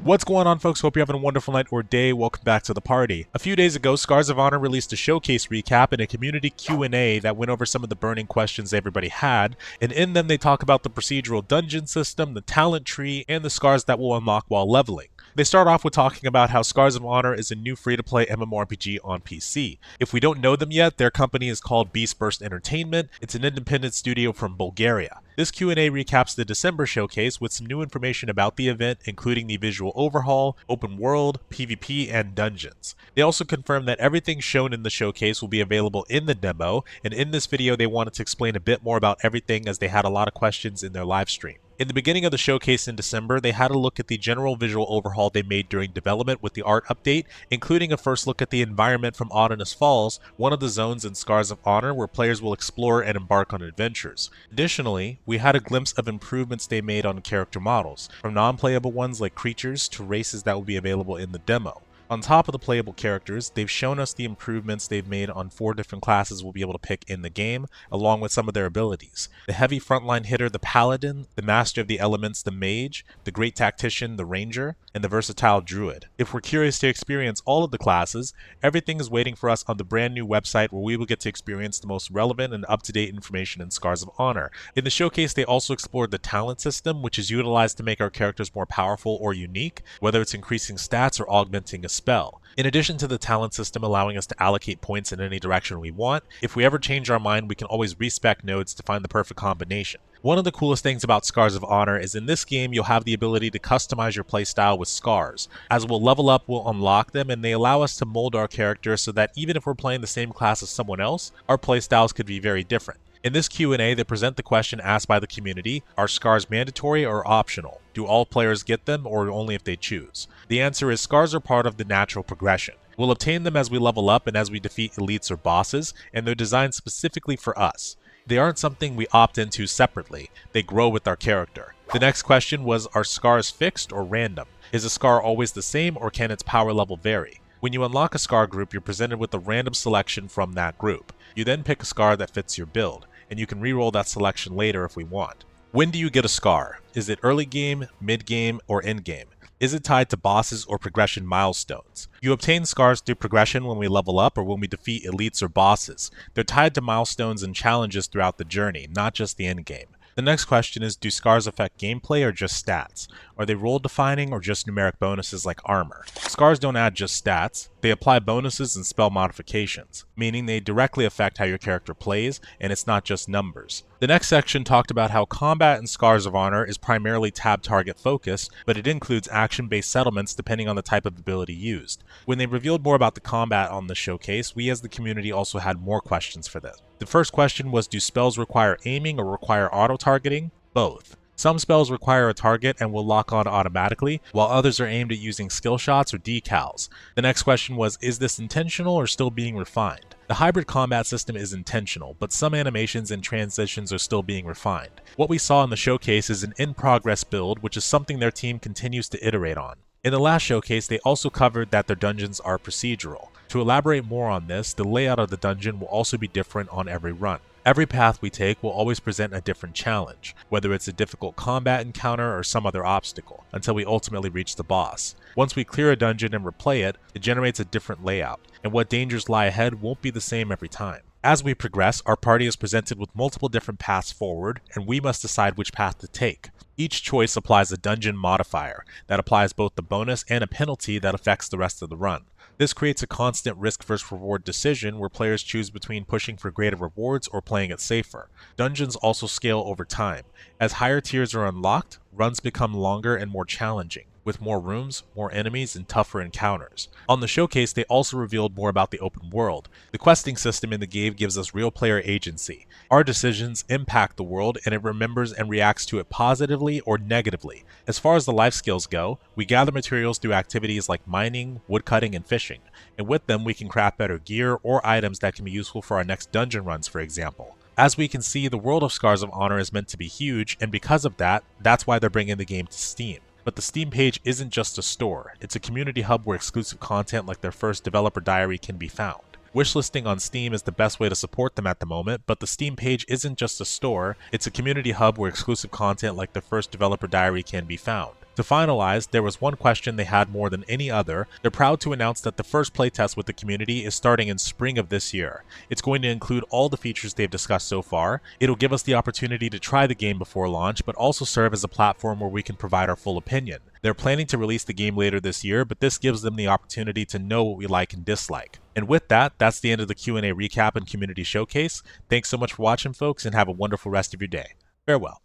What's going on, folks? Hope you're having a wonderful night or day. Welcome back to the party. A few days ago, Scars of Honor released a showcase recap and a community Q&A that went over some of the burning questions everybody had, and in them they talk about the procedural dungeon system, the talent tree, and the scars that will unlock while leveling. They start off with talking about how Scars of Honor is a new free-to-play MMORPG on PC. If we don't know them yet, their company is called Beast Burst Entertainment. It's an independent studio from Bulgaria. This Q&A recaps the December showcase with some new information about the event, including the visual overhaul, open world, PvP, and dungeons. They also confirm that everything shown in the showcase will be available in the demo, and in this video they wanted to explain a bit more about everything as they had a lot of questions in their live stream. In the beginning of the showcase in December, they had a look at the general visual overhaul they made during development with the art update, including a first look at the environment from Audenus Falls, one of the zones in Scars of Honor where players will explore and embark on adventures. Additionally, we had a glimpse of improvements they made on character models, from non-playable ones like creatures to races that will be available in the demo. On top of the playable characters, they've shown us the improvements they've made on 4 different classes we'll be able to pick in the game, along with some of their abilities. The heavy frontline hitter, the Paladin, the Master of the Elements, the Mage, the Great Tactician, the Ranger, and the versatile Druid. If we're curious to experience all of the classes, everything is waiting for us on the brand new website where we will get to experience the most relevant and up-to-date information in Scars of Honor. In the showcase, they also explored the talent system, which is utilized to make our characters more powerful or unique, whether it's increasing stats or augmenting a spell. In addition to the talent system allowing us to allocate points in any direction we want, if we ever change our mind, we can always respec nodes to find the perfect combination. One of the coolest things about Scars of Honor is in this game you'll have the ability to customize your playstyle with scars. As we'll level up, we'll unlock them, and they allow us to mold our character so that even if we're playing the same class as someone else, our playstyles could be very different. In this Q&A, they present the question asked by the community: are scars mandatory or optional? Do all players get them, or only if they choose? The answer is scars are part of the natural progression. We'll obtain them as we level up and as we defeat elites or bosses, and they're designed specifically for us. They aren't something we opt into separately, they grow with our character. The next question was, are scars fixed or random? Is a scar always the same, or can its power level vary? When you unlock a scar group, you're presented with a random selection from that group. You then pick a scar that fits your build, and you can reroll that selection later if we want. When do you get a scar? Is it early game, mid game, or end game? Is it tied to bosses or progression milestones? You obtain scars through progression when we level up or when we defeat elites or bosses. They're tied to milestones and challenges throughout the journey, not just the end game. The next question is, do scars affect gameplay or just stats? Are they role defining or just numeric bonuses like armor? Scars don't add just stats, they apply bonuses and spell modifications, meaning they directly affect how your character plays, and it's not just numbers. The next section talked about how combat in Scars of Honor is primarily tab target focused, but it includes action-based settlements depending on the type of ability used. When they revealed more about the combat on the showcase, we as the community also had more questions for this. The first question was, do spells require aiming or require auto-targeting? Both. Some spells require a target and will lock on automatically, while others are aimed at using skill shots or decals. The next question was, is this intentional or still being refined? The hybrid combat system is intentional, but some animations and transitions are still being refined. What we saw in the showcase is an in-progress build, which is something their team continues to iterate on. In the last showcase, they also covered that their dungeons are procedural. To elaborate more on this, the layout of the dungeon will also be different on every run. Every path we take will always present a different challenge, whether it's a difficult combat encounter or some other obstacle, until we ultimately reach the boss. Once we clear a dungeon and replay it, it generates a different layout, and what dangers lie ahead won't be the same every time. As we progress, our party is presented with multiple different paths forward, and we must decide which path to take. Each choice applies a dungeon modifier that applies both the bonus and a penalty that affects the rest of the run. This creates a constant risk versus reward decision where players choose between pushing for greater rewards or playing it safer. Dungeons also scale over time. As higher tiers are unlocked, runs become longer and more challenging, with more rooms, more enemies, and tougher encounters. On the showcase, they also revealed more about the open world. The questing system in the game gives us real player agency. Our decisions impact the world, and it remembers and reacts to it positively or negatively. As far as the life skills go, we gather materials through activities like mining, woodcutting, and fishing, and with them we can craft better gear or items that can be useful for our next dungeon runs, for example. As we can see, the world of Scars of Honor is meant to be huge, and because of that, that's why they're bringing the game to Steam. But the Steam page isn't just a store, it's a community hub where exclusive content like their first developer diary can be found. Wishlisting on Steam is the best way to support them at the moment, but the Steam page isn't just a store, it's a community hub where exclusive content like the first developer diary can be found. To finalize, there was one question they had more than any other. They're proud to announce that the first playtest with the community is starting in spring of this year. It's going to include all the features they've discussed so far. It'll give us the opportunity to try the game before launch, but also serve as a platform where we can provide our full opinion. They're planning to release the game later this year, but this gives them the opportunity to know what we like and dislike. And with that, that's the end of the Q&A recap and community showcase. Thanks so much for watching, folks, and have a wonderful rest of your day. Farewell.